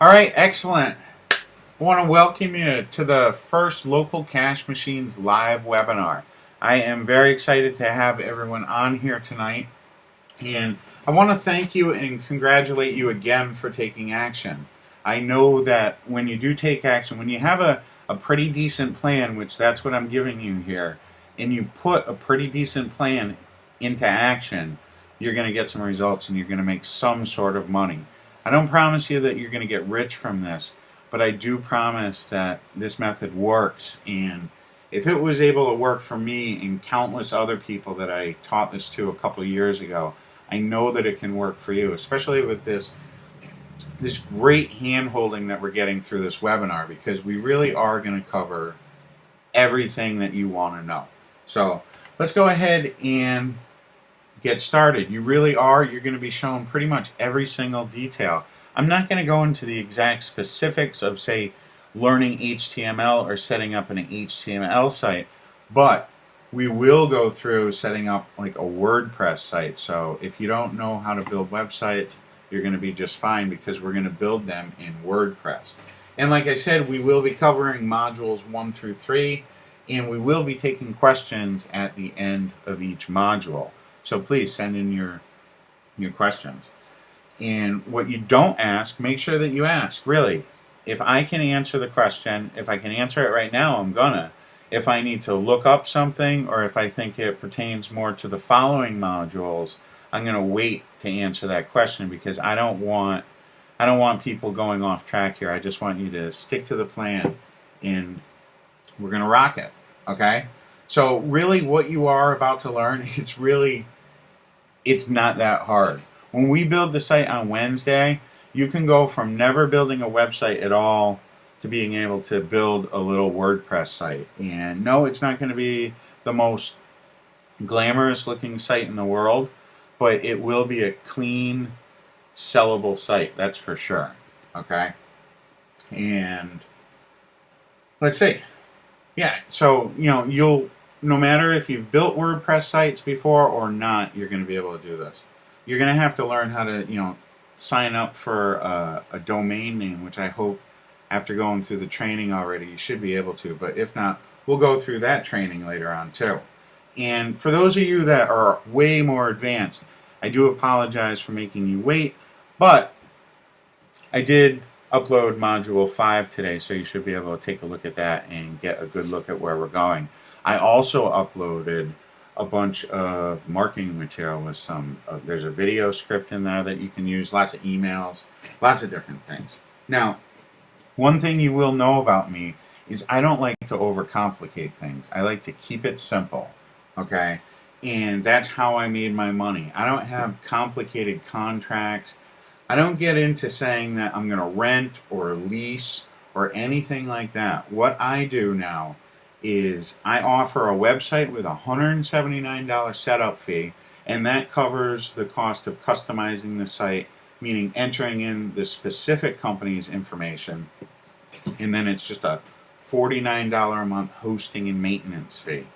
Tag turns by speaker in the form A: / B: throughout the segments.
A: All right, excellent. I want to welcome you to the first Local Cash Machines live webinar. I am very excited to have everyone on here tonight, and I want to thank you and congratulate you again for taking action. I know that when you do take action, when you have a pretty decent plan, which that's what I'm giving you here, and you put a pretty decent plan into action, you're going to get some results and you're going to make some sort of money. I don't promise you that you're going to get rich from this, but I do promise that this method works. And if it was able to work for me and countless other people that I taught this to a couple of years ago, I know that it can work for you, especially with this great hand holding that we're getting through this webinar, because we really are going to cover everything that you want to know. So let's go ahead and get started. You're going to be shown pretty much every single detail. I'm not going to go into the exact specifics of, say, learning HTML or setting up an HTML site, but we will go through setting up like a WordPress site. So if you don't know how to build websites, you're going to be just fine, because we're going to build them in WordPress. And like I said, we will be covering modules 1 through 3, and we will be taking questions at the end of each module. So please send in your questions. And what you don't ask, make sure that you ask. Really, if I can answer the question, if I can answer it right now, I'm gonna. If I need to look up something, or if I think it pertains more to the following modules, I'm gonna wait to answer that question, because I don't want people going off track here. I just want you to stick to the plan, and we're gonna rock it. Okay? So really, what you are about to learn, it's not that hard. When we build the site on Wednesday, you can go from never building a website at all to being able to build a little WordPress site. And no, it's not going to be the most glamorous looking site in the world, but it will be a clean, sellable site, that's for sure. Okay? And let's see. Yeah, so, no matter if you've built WordPress sites before or not, you're going to be able to do this. You're going to have to learn how to, sign up for a domain name, which I hope after going through the training already, you should be able to. But if not, we'll go through that training later on too. And for those of you that are way more advanced, I do apologize for making you wait, but I did upload module 5 today, so you should be able to take a look at that and get a good look at where we're going. I also uploaded a bunch of marketing material with some, there's a video script in there that you can use, lots of emails, lots of different things. Now, one thing you will know about me is I don't like to overcomplicate things. I like to keep it simple, okay? And that's how I made my money. I don't have complicated contracts. I don't get into saying that I'm going to rent or lease or anything like that. What I do now is I offer a website with a $179 setup fee, and that covers the cost of customizing the site, meaning entering in the specific company's information, and then it's just a $49 a month hosting and maintenance fee.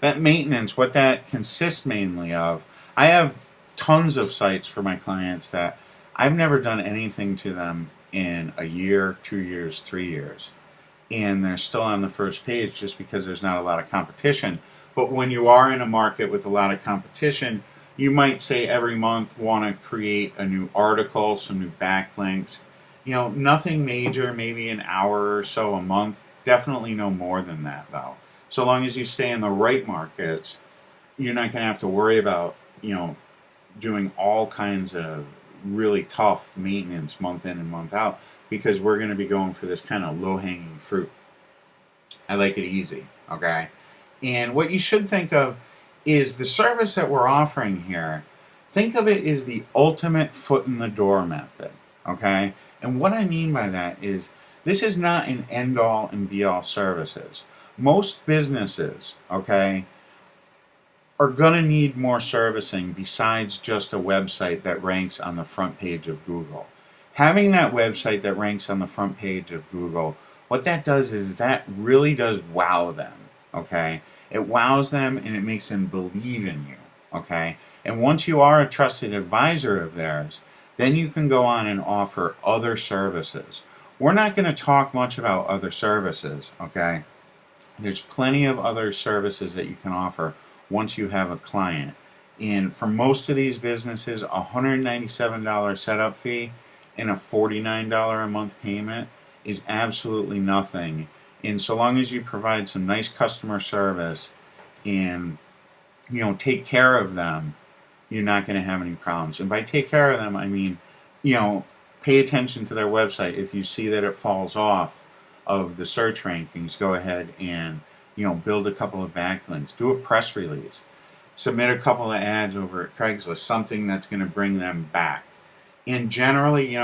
A: That maintenance, what that consists mainly of, I have tons of sites for my clients that I've never done anything to them in a year, 2 years, 3 years. And they're still on the first page just because there's not a lot of competition. But when you are in a market with a lot of competition, you might say every month want to create a new article, some new backlinks. Nothing major, maybe an hour or so a month. Definitely no more than that, though. So long as you stay in the right markets, you're not going to have to worry about, doing all kinds of really tough maintenance month in and month out, because we're going to be going for this kind of low-hanging fruit. I like it easy, okay? And what you should think of is the service that we're offering here. Think of it as the ultimate foot in the door method, okay? And what I mean by that is this is not an end-all and be-all services. Most businesses, okay, are going to need more servicing besides just a website that ranks on the front page of Google. Having that website that ranks on the front page of Google, what that does is that really does wow them, okay? It wows them and it makes them believe in you, okay? And once you are a trusted advisor of theirs, then you can go on and offer other services. we're not going to talk much about other services, okay? There's plenty of other services that you can offer once you have a client. And for most of these businesses, a $197 setup fee and a $49 a month payment is absolutely nothing. And so long as you provide some nice customer service and take care of them, you're not going to have any problems. And by take care of them, I mean, pay attention to their website. If you see that it falls off of the search rankings, go ahead and build a couple of backlinks, do a press release, submit a couple of ads over at Craigslist, something that's going to bring them back. And generally,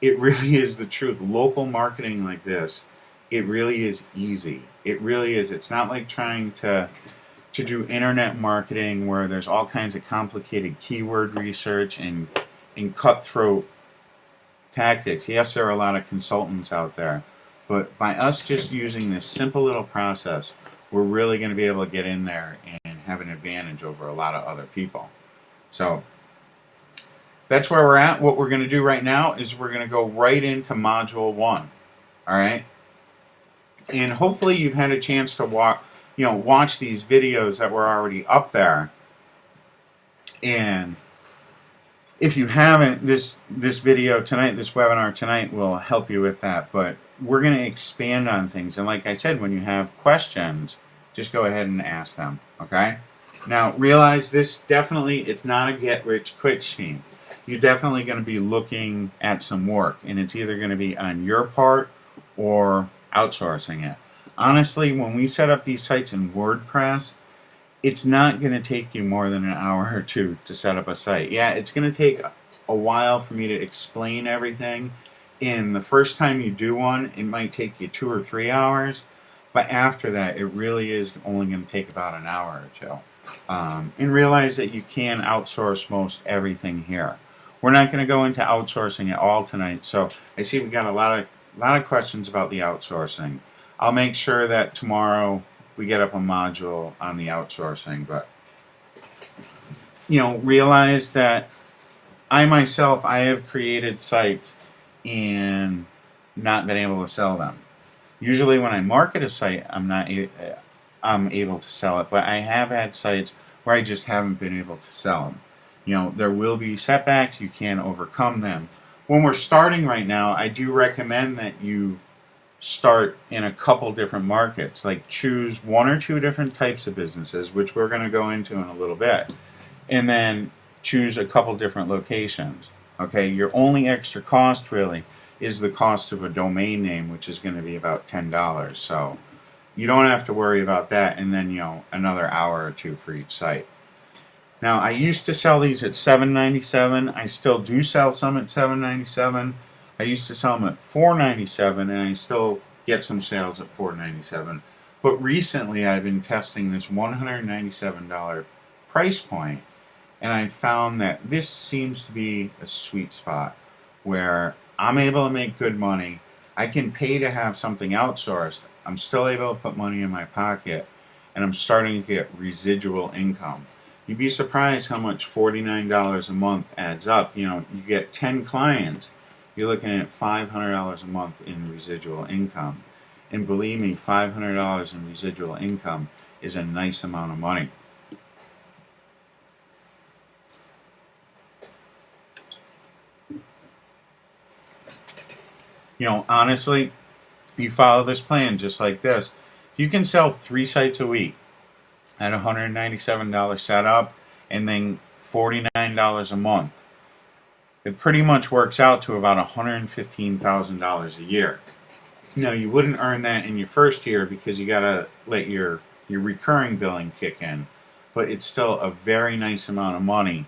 A: it really is the truth. Local marketing like this, it really is easy. It really is. It's not like trying to do internet marketing where there's all kinds of complicated keyword research and cutthroat tactics. Yes, there are a lot of consultants out there, but by us just using this simple little process, we're really going to be able to get in there and have an advantage over a lot of other people. So that's where we're at. What we're going to do right now is we're going to go right into Module 1. All right? And hopefully you've had a chance to watch these videos that were already up there. And if you haven't, this video tonight, this webinar tonight will help you with that. But we're going to expand on things. And like I said, when you have questions, just go ahead and ask them. Okay? Now, realize this definitely, it's not a get-rich-quick scheme. You're definitely going to be looking at some work. And it's either going to be on your part or outsourcing it. Honestly, when we set up these sites in WordPress, it's not going to take you more than an hour or two to set up a site. Yeah, it's going to take a while for me to explain everything. And the first time you do one, it might take you 2 or 3 hours. But after that, it really is only going to take about an hour or two. And realize that you can outsource most everything here. We're not going to go into outsourcing at all tonight. So I see we got a lot of questions about the outsourcing. I'll make sure that tomorrow we get up a module on the outsourcing, but realize that I have created sites and not been able to sell them. Usually when I market a site, I'm able to sell it, but I have had sites where I just haven't been able to sell them. There will be setbacks, you can overcome them. When we're starting right now, I do recommend that you start in a couple different markets, like choose 1 or 2 different types of businesses, which we're going to go into in a little bit, and then choose a couple different locations. Okay, your only extra cost really is the cost of a domain name, which is going to be about $10. So you don't have to worry about that, and then another hour or two for each site. Now, I used to sell these at $7.97. I still do sell some at $7.97. I used to sell them at $4.97, and I still get some sales at $4.97. But recently, I've been testing this $197 price point, and I found that this seems to be a sweet spot where I'm able to make good money. I can pay to have something outsourced. I'm still able to put money in my pocket, and I'm starting to get residual income. You'd be surprised how much $49 a month adds up. You get 10 clients, you're looking at $500 a month in residual income. And believe me, $500 in residual income is a nice amount of money. Honestly, you follow this plan just like this, you can sell 3 sites a week at $197 setup and then $49 a month. It pretty much works out to about $115,000 a year. Now, you wouldn't earn that in your first year because you got to let your recurring billing kick in, but it's still a very nice amount of money,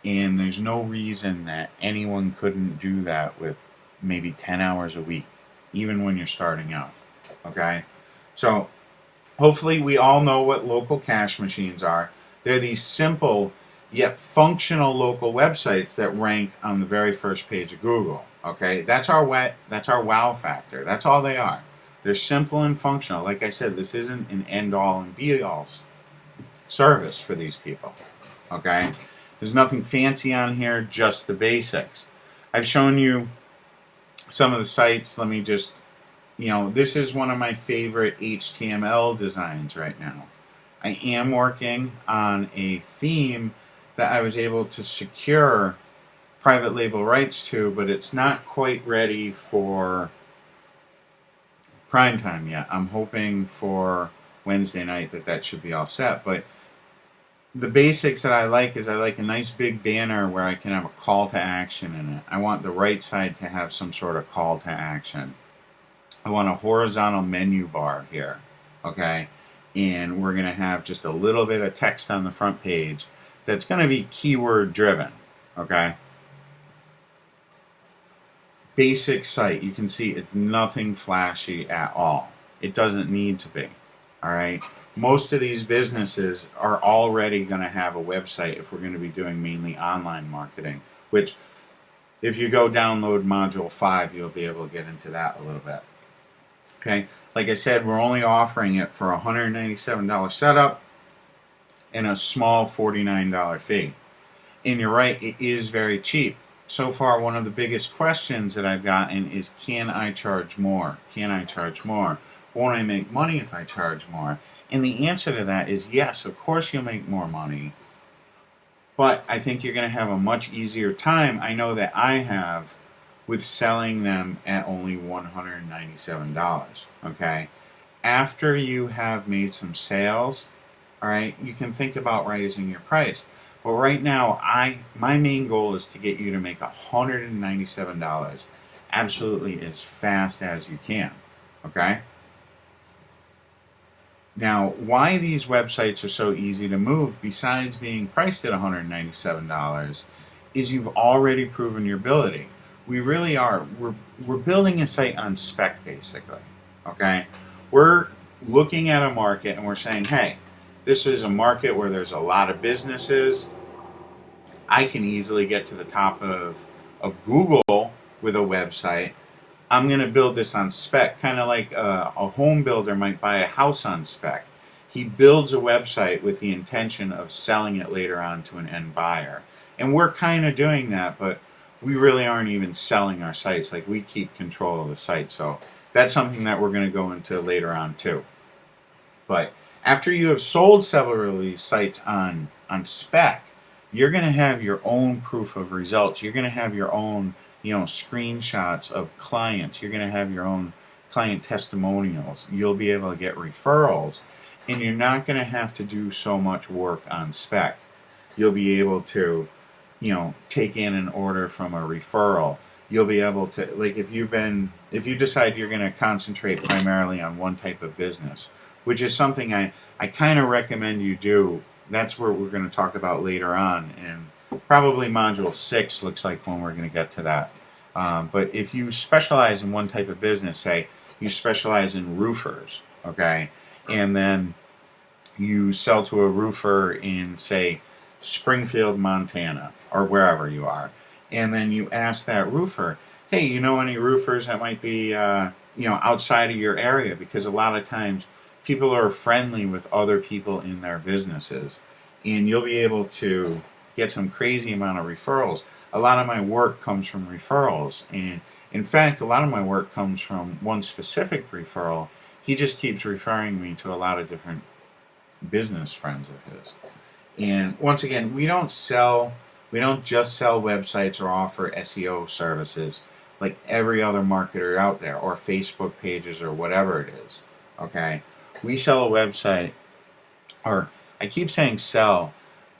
A: and there's no reason that anyone couldn't do that with maybe 10 hours a week, even when you're starting out. Okay? So, hopefully we all know what local cash machines are. They're these simple yet functional local websites that rank on the very first page of Google. Okay, that's our wow factor. That's all they are. They're simple and functional. Like I said, this isn't an end-all and be-all service for these people. Okay, there's nothing fancy on here, just the basics. I've shown you some of the sites, let me just, this is one of my favorite HTML designs right now. I am working on a theme that I was able to secure private label rights to, but it's not quite ready for prime time yet. I'm hoping for Wednesday night that should be all set. But the basics that I like is I like a nice big banner where I can have a call to action in it. I want the right side to have some sort of call to action. I want a horizontal menu bar here, okay? And we're going to have just a little bit of text on the front page that's going to be keyword driven, okay? Basic site, you can see it's nothing flashy at all. It doesn't need to be, all right? Most of these businesses are already going to have a website if we're going to be doing mainly online marketing, which if you go download Module 5, you'll be able to get into that a little bit. Okay, like I said, we're only offering it for a $197 setup and a small $49 fee. And you're right, it is very cheap. So far, one of the biggest questions that I've gotten is, can I charge more? Can I charge more? Won't I make money if I charge more? And the answer to that is yes, of course you'll make more money. But I think you're going to have a much easier time. I know that I have with selling them at only $197, okay? After you have made some sales, all right, you can think about raising your price. But right now, my main goal is to get you to make $197 absolutely as fast as you can, okay? Now, why these websites are so easy to move, besides being priced at $197, is you've already proven your ability. We really are. We're building a site on spec, basically. Okay? We're looking at a market and we're saying, hey, this is a market where there's a lot of businesses. I can easily get to the top of Google with a website. I'm going to build this on spec, kind of like a home builder might buy a house on spec. He builds a website with the intention of selling it later on to an end buyer. And we're kind of doing that, but we really aren't even selling our sites. Like, we keep control of the site. So that's something that we're going to go into later on too. But after you have sold several of these sites on spec, you're going to have your own proof of results. You're going to have your own screenshots of clients. You're going to have your own client testimonials. You'll be able to get referrals, and you're not going to have to do so much work on spec. You'll be able to, take in an order from a referral. You'll be able to, like, if you decide you're going to concentrate primarily on one type of business, which is something I kind of recommend you do. That's what we're going to talk about later on, and probably Module 6 looks like when we're going to get to that. But if you specialize in one type of business, say you specialize in roofers, okay, and then you sell to a roofer in, say, Springfield, Montana, or wherever you are, and then you ask that roofer, hey, you know any roofers that might be, outside of your area? Because a lot of times people are friendly with other people in their businesses, and you'll be able to get some crazy amount of referrals. A lot of my work comes from referrals, and in fact, a lot of my work comes from one specific referral. He just keeps referring me to a lot of different business friends of his. And once again, we don't just sell websites or offer SEO services like every other marketer out there, or Facebook pages, or whatever it is. Okay? We sell a website, or I keep saying sell.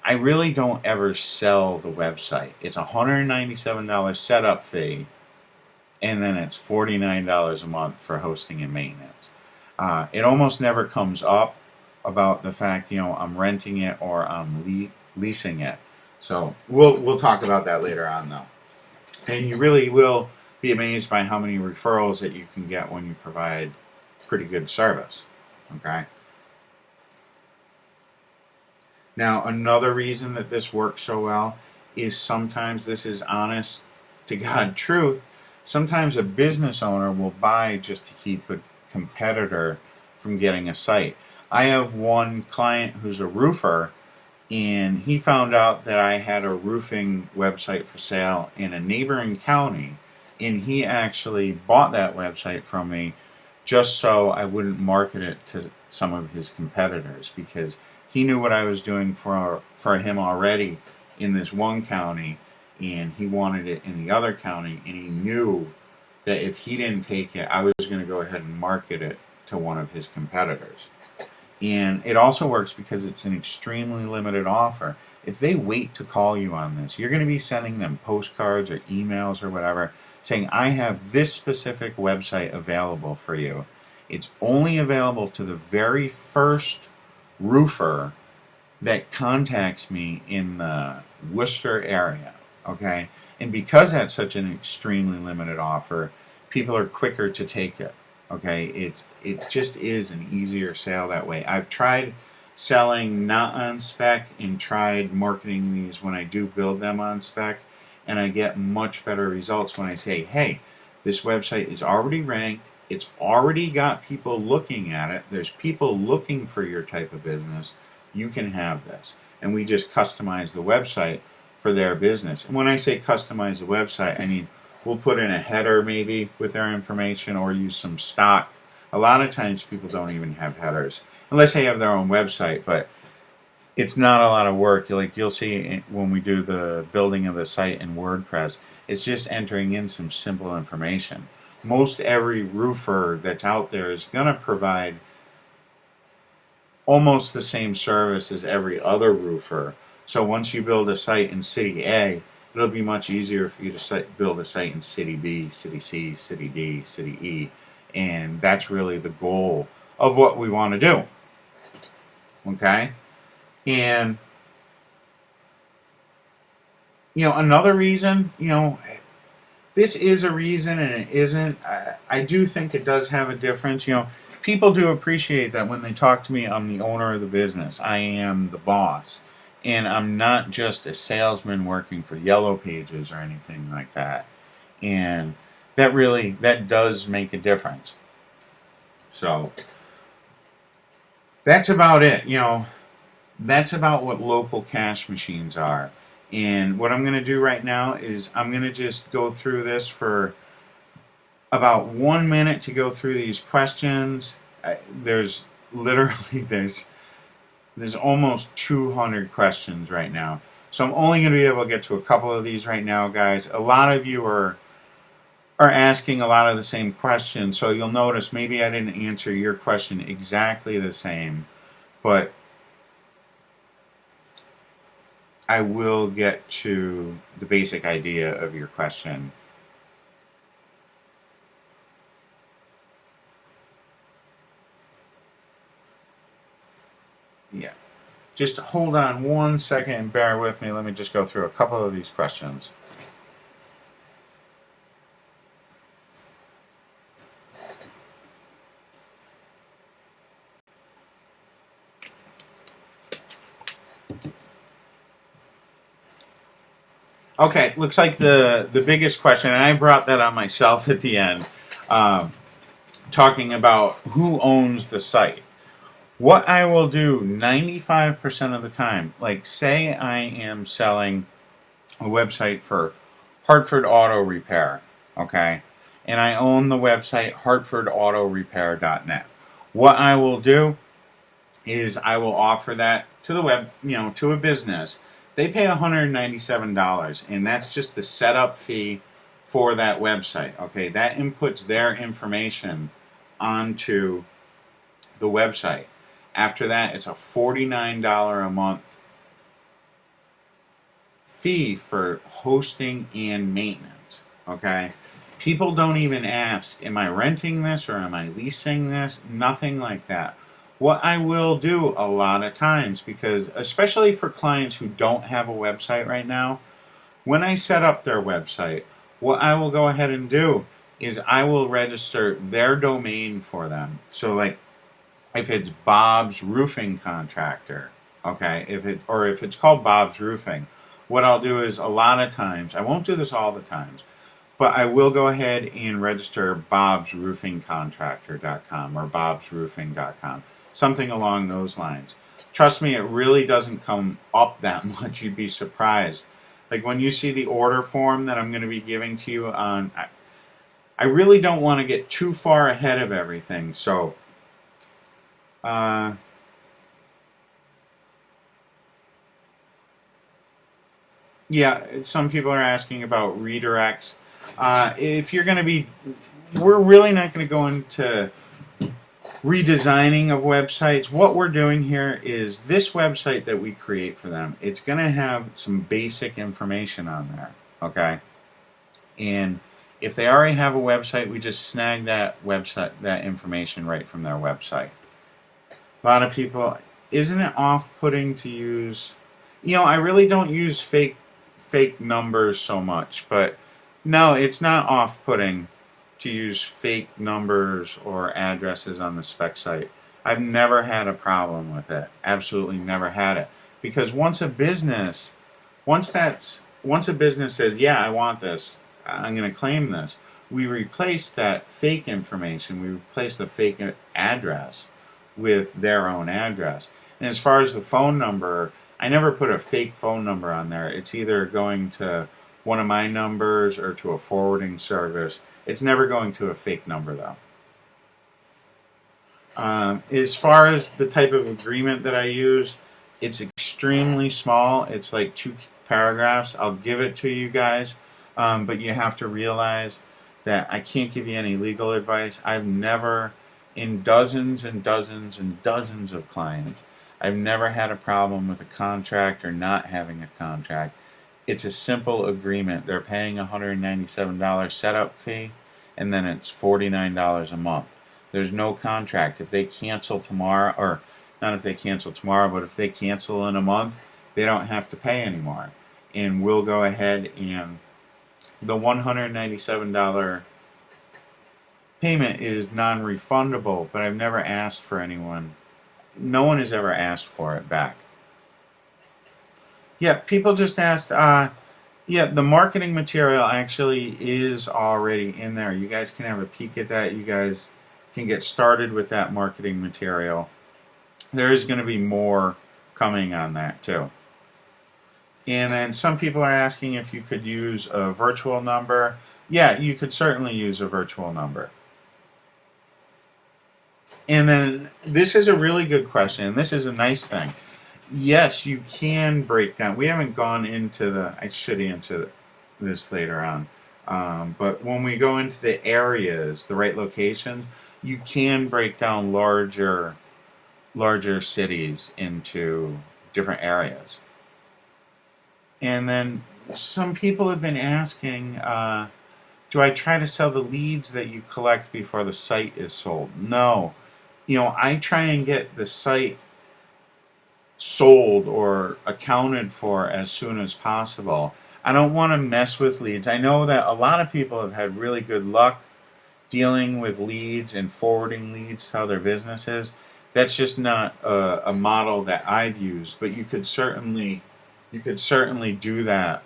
A: I really don't ever sell the website. It's a $197 setup fee, and then it's $49 a month for hosting and maintenance. It almost never comes up about the fact, I'm renting it or I'm leasing it. So we'll talk about that later on, though. And you really will be amazed by how many referrals that you can get when you provide pretty good service. Okay? Now, another reason that this works so well is sometimes, this is honest to God truth, sometimes a business owner will buy just to keep a competitor from getting a site. I have one client who's a roofer, and he found out that I had a roofing website for sale in a neighboring county, And he actually bought that website from me just so I wouldn't market it to some of his competitors, because he knew what I was doing for him already in this one county, and he wanted it in the other county, and he knew that if he didn't take it, I was going to go ahead and market it to one of his competitors. And it also works because it's an extremely limited offer. If they wait to call you on this, you're going to be sending them postcards or emails or whatever saying, I have this specific website available for you. It's only available to the very first roofer that contacts me in the Worcester area, okay? And because that's such an extremely limited offer, people are quicker to take it, okay? It just is an easier sale that way. I've tried selling not on spec and tried marketing these when I do build them on spec, and I get much better results when I say, hey, this website is already ranked, it's already got people looking at it, there's people looking for your type of business, you can have this. And we just customize the website for their business. And when I say customize the website, I mean we'll put in a header maybe with their information or use some stock. A lot of times people don't even have headers unless they have their own website, but it's not a lot of work. Like you'll see when we do the building of the site in WordPress, it's just entering in some simple information. Most every roofer that's out there is going to provide almost the same service as every other roofer. So once you build a site in City A, it'll be much easier for you to build a site in City B, City C, City D, City E. And that's really the goal of what we want to do. Okay? And, another reason, this is a reason and it isn't. I do think it does have a difference. People do appreciate that when they talk to me, I'm the owner of the business. I am the boss. And I'm not just a salesman working for Yellow Pages or anything like that. And that does make a difference. So, that's about it. That's about what local cash machines are. And what I'm going to do right now is I'm going to just go through this for about 1 minute to go through these questions. There's almost 200 questions right now. So I'm only going to be able to get to a couple of these right now, guys. A lot of you are asking a lot of the same questions. So you'll notice maybe I didn't answer your question exactly the same, but I will get to the basic idea of your question. Yeah. Just hold on 1 second and bear with me. Let me just go through a couple of these questions. Okay, looks like the biggest question, and I brought that on myself at the end, talking about who owns the site. What I will do 95% of the time, like say I am selling a website for Hartford Auto Repair, okay, and I own the website hartfordautorepair.net. What I will do is I will offer that to the web, to a business. They pay $197, and that's just the setup fee for that website. Okay, that inputs their information onto the website. After that, it's a $49 a month fee for hosting and maintenance. Okay, people don't even ask, am I renting this or am I leasing this? Nothing like that. What I will do a lot of times, because especially for clients who don't have a website right now, when I set up their website, what I will go ahead and do is I will register their domain for them. So like if it's Bob's Roofing Contractor, okay, if it's called Bob's Roofing, what I'll do is a lot of times, I won't do this all the times, but I will go ahead and register bobsroofingcontractor.com or bobsroofing.com. Something along those lines. Trust me, it really doesn't come up that much. You'd be surprised. Like when you see the order form that I'm going to be giving to you on, I really don't want to get too far ahead of everything. So, yeah, some people are asking about redirects. If you're going to be, we're really not going to go into redesigning of websites. What we're doing here is this website that we create for them, it's going to have some basic information on there, okay? And if they already have a website, we just snag that website, that information right from their website. A lot of people, isn't it off-putting to use, I really don't use fake numbers so much, but no, it's not off-putting to use fake numbers or addresses on the spec site. I've never had a problem with it. Absolutely never had it. Because once a business says, yeah, I want this, I'm going to claim this, we replace that fake information, we replace the fake address with their own address. And as far as the phone number, I never put a fake phone number on there. It's either going to one of my numbers or to a forwarding service. It's never going to a fake number, though. As far as the type of agreement that I use, it's extremely small. It's like 2 paragraphs. I'll give it to you guys, but you have to realize that I can't give you any legal advice. I've never, in dozens and dozens and dozens of clients, I've never had a problem with a contract or not having a contract. It's a simple agreement. They're paying $197 setup fee, and then it's $49 a month. There's no contract. If they cancel tomorrow, or not if they cancel tomorrow, but if they cancel in a month, they don't have to pay anymore. And we'll go ahead and the $197 payment is non-refundable, but I've never asked for anyone. No one has ever asked for it back. Yeah, people just asked, yeah, the marketing material actually is already in there. You guys can have a peek at that. You guys can get started with that marketing material. There is going to be more coming on that too. And then some people are asking if you could use a virtual number. Yeah, you could certainly use a virtual number. And then this is a really good question, and this is a nice thing. Yes, you can break down. We haven't gone into I should answer this later on. But when we go into the areas, the right locations, you can break down larger cities into different areas. And then some people have been asking, do I try to sell the leads that you collect before the site is sold? No. I try and get the site sold or accounted for as soon as possible. I don't want to mess with leads. I know that a lot of people have had really good luck dealing with leads and forwarding leads to other businesses. That's just not a model that I've used, but you could certainly do that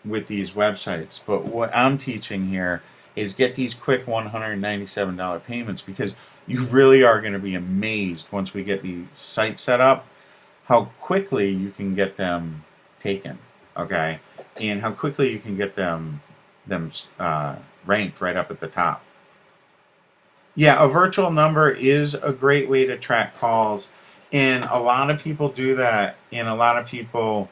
A: with these websites. But what I'm teaching here is get these quick $197 payments, because you really are going to be amazed once we get the site set up how quickly you can get them taken, okay? And how quickly you can get them ranked right up at the top. Yeah, a virtual number is a great way to track calls, and a lot of people do that, and a lot of people,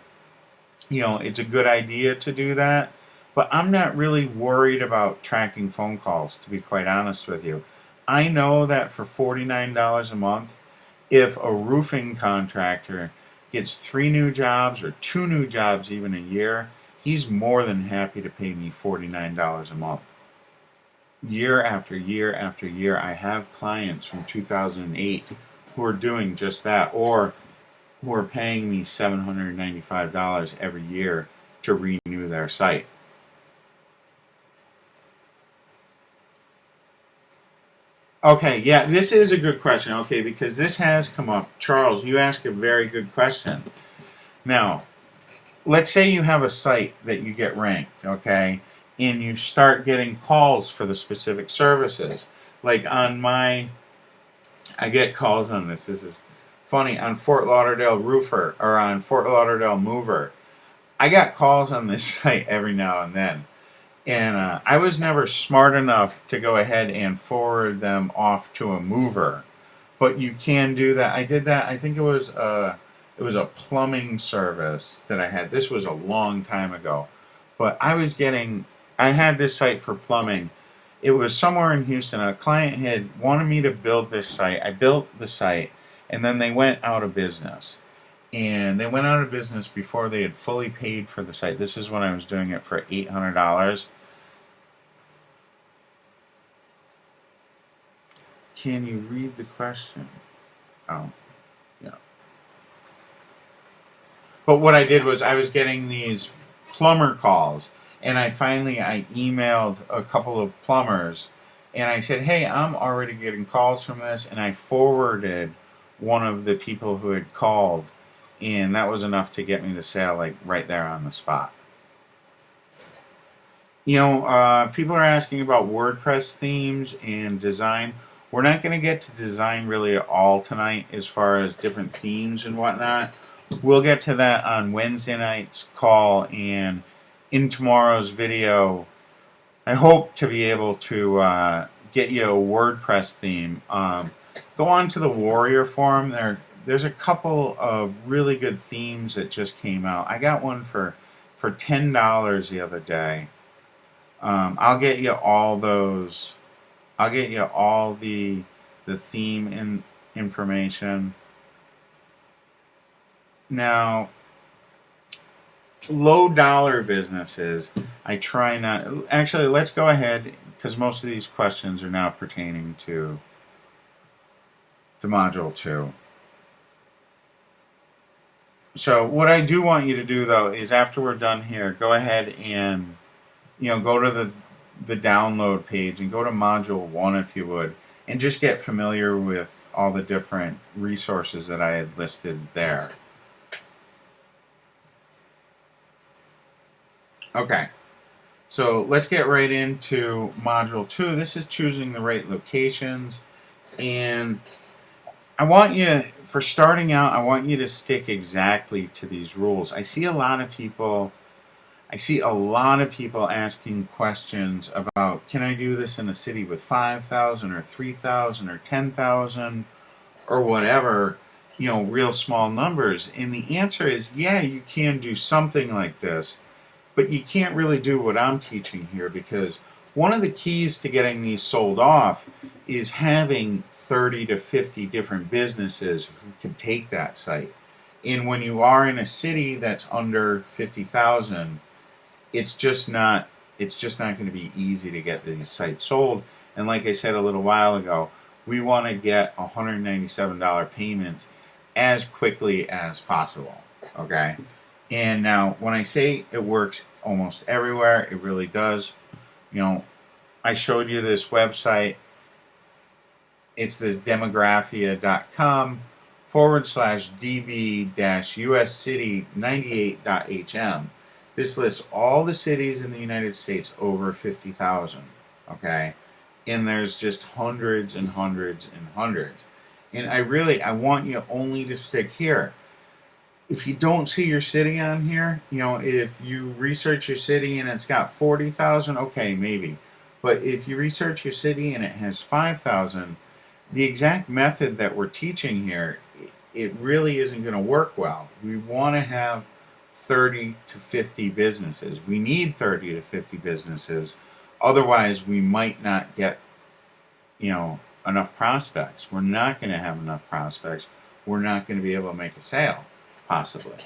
A: it's a good idea to do that, but I'm not really worried about tracking phone calls, to be quite honest with you. I know that for $49 a month, if a roofing contractor gets 3 new jobs or 2 new jobs even a year, he's more than happy to pay me $49 a month. Year after year after year, I have clients from 2008 who are doing just that, or who are paying me $795 every year to renew their site. Okay, yeah, this is a good question, okay, because this has come up. Charles, you asked a very good question. Now, let's say you have a site that you get ranked, okay, and you start getting calls for the specific services. Like I get calls on this is funny, on Fort Lauderdale Roofer, or on Fort Lauderdale Mover. I got calls on this site every now and then. And I was never smart enough to go ahead and forward them off to a mover, but you can do that. I did that. I think it was a plumbing service that I had. This was a long time ago, but I had this site for plumbing. It was somewhere in Houston. A client had wanted me to build this site. I built the site, and then they went out of business. And they went out of business before they had fully paid for the site. This is when I was doing it for $800. Can you read the question? Oh, yeah. But what I did was I was getting these plumber calls, and I emailed a couple of plumbers, and I said, "Hey, I'm already getting calls from this," and I forwarded one of the people who had called, and that was enough to get me the sale, like right there on the spot. People are asking about WordPress themes and design. We're not going to get to design really at all tonight as far as different themes and whatnot. We'll get to that on Wednesday night's call, and in tomorrow's video, I hope to be able to get you a WordPress theme. Go on to the Warrior Forum. There's a couple of really good themes that just came out. I got one for $10 the other day. I'll get you all those. I'll get you all the theme information. Now, low dollar businesses, I try not. Actually, let's go ahead because most of these questions are now pertaining to the module 2. So what I do want you to do though is after we're done here, go ahead and go to the download page and go to module 1 if you would, and just get familiar with all the different resources that I had listed there. Okay, so let's get right into module 2. This is choosing the right locations, and I want you, for starting out, I want you to stick exactly to these rules. I see a lot of people asking questions about, can I do this in a city with 5,000 or 3,000 or 10,000 or whatever, real small numbers. And the answer is, yeah, you can do something like this, but you can't really do what I'm teaching here, because one of the keys to getting these sold off is having 30 to 50 different businesses who can take that site. And when you are in a city that's under 50,000, it's just not going to be easy to get these sites sold. And like I said a little while ago, we want to get $197 payments as quickly as possible. Okay? And now, when I say it works almost everywhere, it really does. I showed you this website. It's this demographia.com/db-uscity98.hm. This lists all the cities in the United States over 50,000. Okay? And there's just hundreds and hundreds and hundreds. And I want you only to stick here. If you don't see your city on here, if you research your city and it's got 40,000, okay, maybe. But if you research your city and it has 5,000, the exact method that we're teaching here, it really isn't going to work well. We want to have 30 to 50 businesses. We need 30 to 50 businesses. Otherwise, we might not get, enough prospects. We're not going to have enough prospects. We're not going to be able to make a sale. Possibly.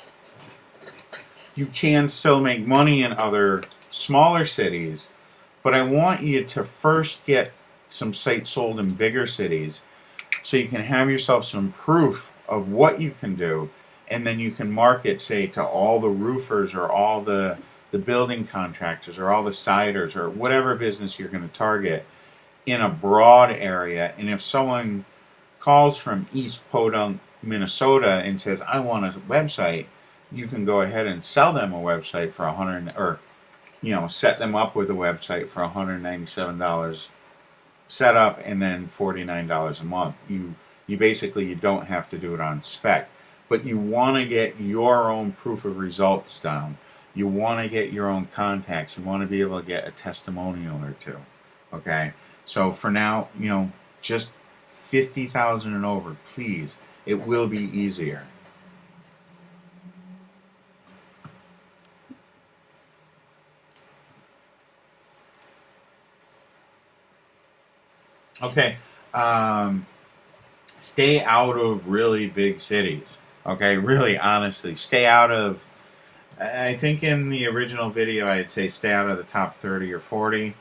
A: You can still make money in other smaller cities, but I want you to first get some sites sold in bigger cities so you can have yourself some proof of what you can do, and then you can market, say, to all the roofers or all the building contractors or all the siders or whatever business you're going to target in a broad area. And if someone calls from East Podunk, Minnesota, and says, I want a website, you can go ahead and sell them a website for set them up with a website for $197 set up, and then $49 a month. You don't have to do it on spec, but you want to get your own proof of results down. You want to get your own contacts. You want to be able to get a testimonial or two. Okay? So for now, just 50,000 and over, please. It will be easier. Okay. Stay out of really big cities. Okay, really, honestly, stay out of. I think in the original video, I'd say stay out of the top 30 or 40.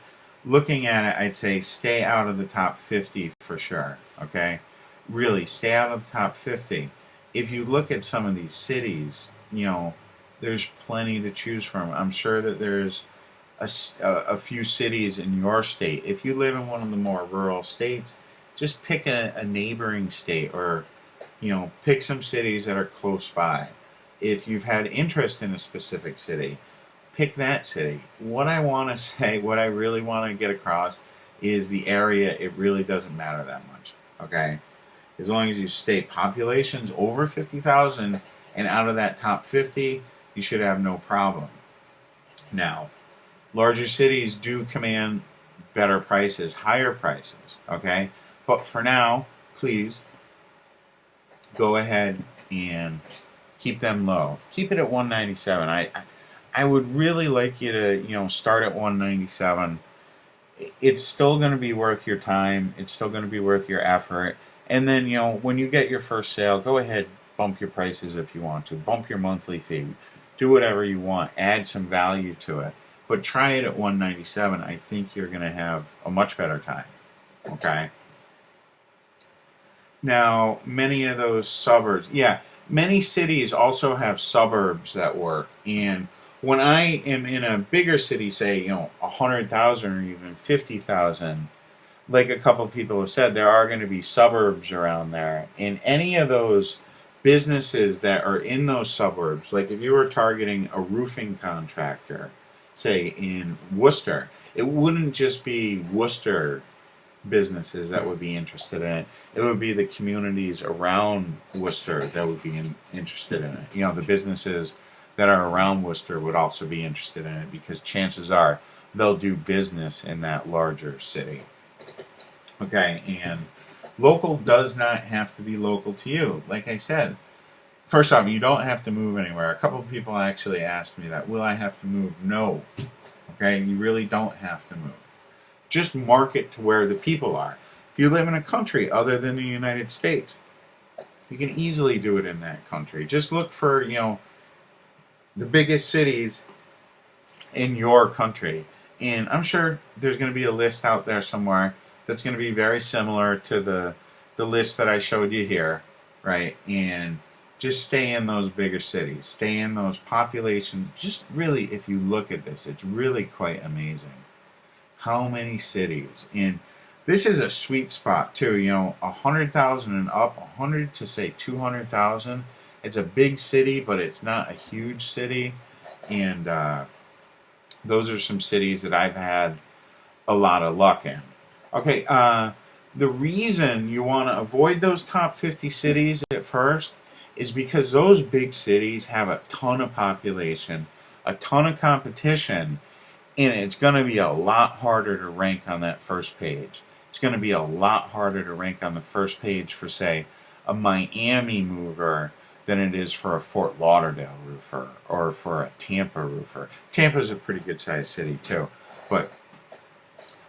A: Looking at it, I'd say stay out of the top 50 for sure. Okay, really, stay out of the top 50. If you look at some of these cities, there's plenty to choose from. I'm sure that there's a few cities in your state. If you live in one of the more rural states, just pick a neighboring state, or pick some cities that are close by. If you've had interest in a specific city, pick that city. What I want to say, what I really want to get across, is the area. It really doesn't matter that much. Okay, as long as you stay populations over 50,000 and out of that top 50, you should have no problem. Now, larger cities do command better prices, higher prices. Okay, but for now, please go ahead and keep them low. Keep it at 197. I would really like you to start at 197. It's still going to be worth your time. It's still going to be worth your effort. And then when you get your first sale, go ahead, bump your prices if you want to. Bump your monthly fee. Do whatever you want. Add some value to it. But try it at 197. I think you're going to have a much better time. Okay? Now, many of those suburbs, many cities also have suburbs that work. And when I am in a bigger city, say, 100,000 or even 50,000, like a couple of people have said, there are going to be suburbs around there. And any of those businesses that are in those suburbs, like if you were targeting a roofing contractor, say in Worcester, it wouldn't just be Worcester businesses that would be interested in it. It would be the communities around Worcester that would be interested in it. The businesses that are around Worcester would also be interested in it, because chances are they'll do business in that larger city. Okay, and local does not have to be local to you. Like I said, first off, you don't have to move anywhere. A couple of people actually asked me that. Will I have to move? No. Okay, you really don't have to move. Just market to where the people are. If you live in a country other than the United States, you can easily do it in that country. Just look for, the biggest cities in your country. And I'm sure there's going to be a list out there somewhere that's going to be very similar to the list that I showed you here, right? And just stay in those bigger cities. Stay in those populations. Just really, if you look at this, it's really quite amazing. How many cities? And this is a sweet spot too. 100,000 and up, 100 to say 200,000. It's a big city, but it's not a huge city. And those are some cities that I've had a lot of luck in. Okay, the reason you want to avoid those top 50 cities at first is because those big cities have a ton of population, a ton of competition, and it's going to be a lot harder to rank on that first page. It's going to be a lot harder to rank on the first page for, say, a Miami mover than it is for a Fort Lauderdale roofer or for a Tampa roofer. Tampa's a pretty good sized city too,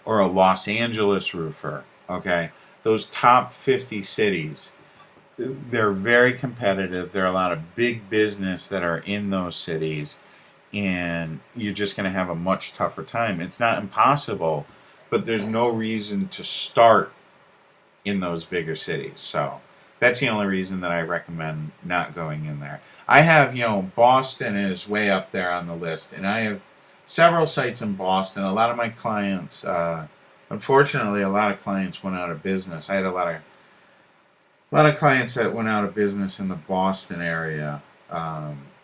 A: or a Los Angeles roofer. Okay, those top 50 cities, they're very competitive. There are a lot of big business that are in those cities, and you're just going to have a much tougher time. It's not impossible, but there's no reason to start in those bigger cities. So that's the only reason that I recommend not going in there. I have, Boston is way up there on the list, and I have several sites in Boston. A lot of my clients, unfortunately, a lot of clients went out of business. I had a lot of clients that went out of business in the Boston area,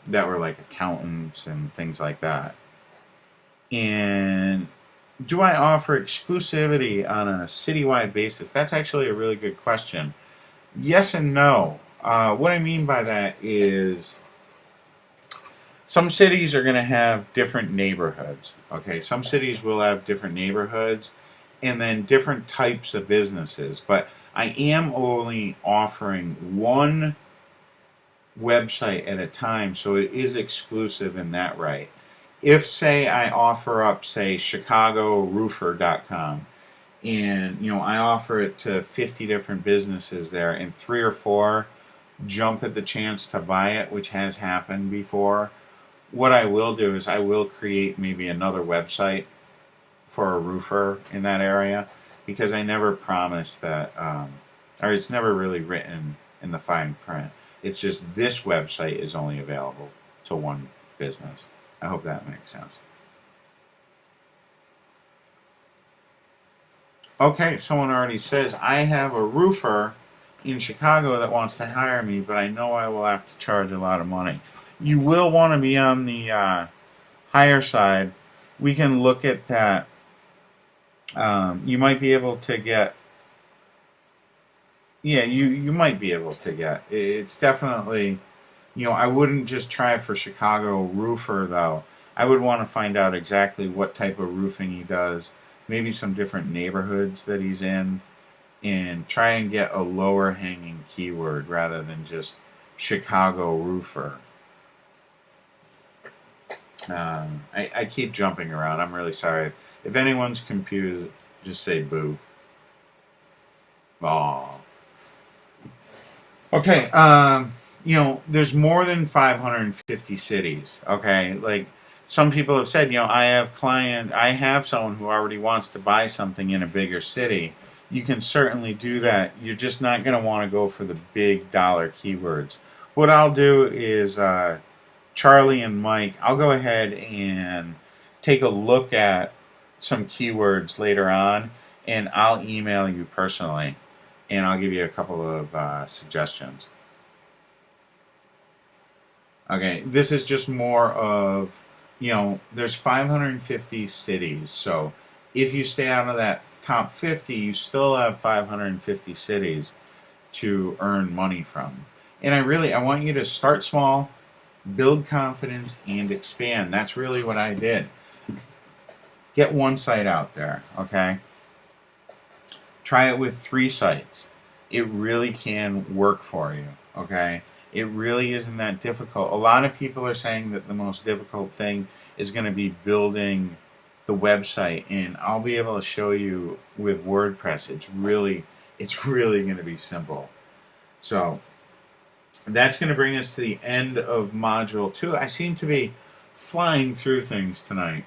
A: that were like accountants and things like that. And do I offer exclusivity on a citywide basis? That's actually a really good question. Yes and no. What I mean by that is some cities are going to have different neighborhoods. Okay, some cities will have different neighborhoods and then different types of businesses. But I am only offering one website at a time, so it is exclusive in that right. If, say, I offer up, say, ChicagoRoofer.com, and I offer it to 50 different businesses there, and 3 or 4 jump at the chance to buy it, which has happened before. What I will do is I will create maybe another website for a roofer in that area, because I never promised that, or it's never really written in the fine print. It's just this website is only available to one business. I hope that makes sense. Okay, someone already says, I have a roofer in Chicago that wants to hire me, but I know I will have to charge a lot of money. You will want to be on the higher side. We can look at that. You might be able to get, yeah, you might be able to get. It's definitely, I wouldn't just try for Chicago roofer though. I would want to find out exactly what type of roofing he does, maybe some different neighborhoods that he's in, and try and get a lower hanging keyword rather than just Chicago roofer. I keep jumping around. I'm really sorry. If anyone's confused, just say boo. Aw. Okay, there's more than 550 cities, okay? Like, some people have said, I have someone who already wants to buy something in a bigger city. You can certainly do that. You're just not going to want to go for the big dollar keywords. What I'll do is, Charlie and Mike, I'll go ahead and take a look at some keywords later on, and I'll email you personally, and I'll give you a couple of suggestions. Okay, this is just more of, there's 550 cities, so if you stay out of that top 50, you still have 550 cities to earn money from. And I want you to start small, build confidence, and expand. That's really what I did. Get one site out there, okay? Try it with 3 sites. It really can work for you, okay? It really isn't that difficult. A lot of people are saying that the most difficult thing is going to be building the website, and I'll be able to show you with WordPress. It's really going to be simple. So that's going to bring us to the end of Module 2. I seem to be flying through things tonight.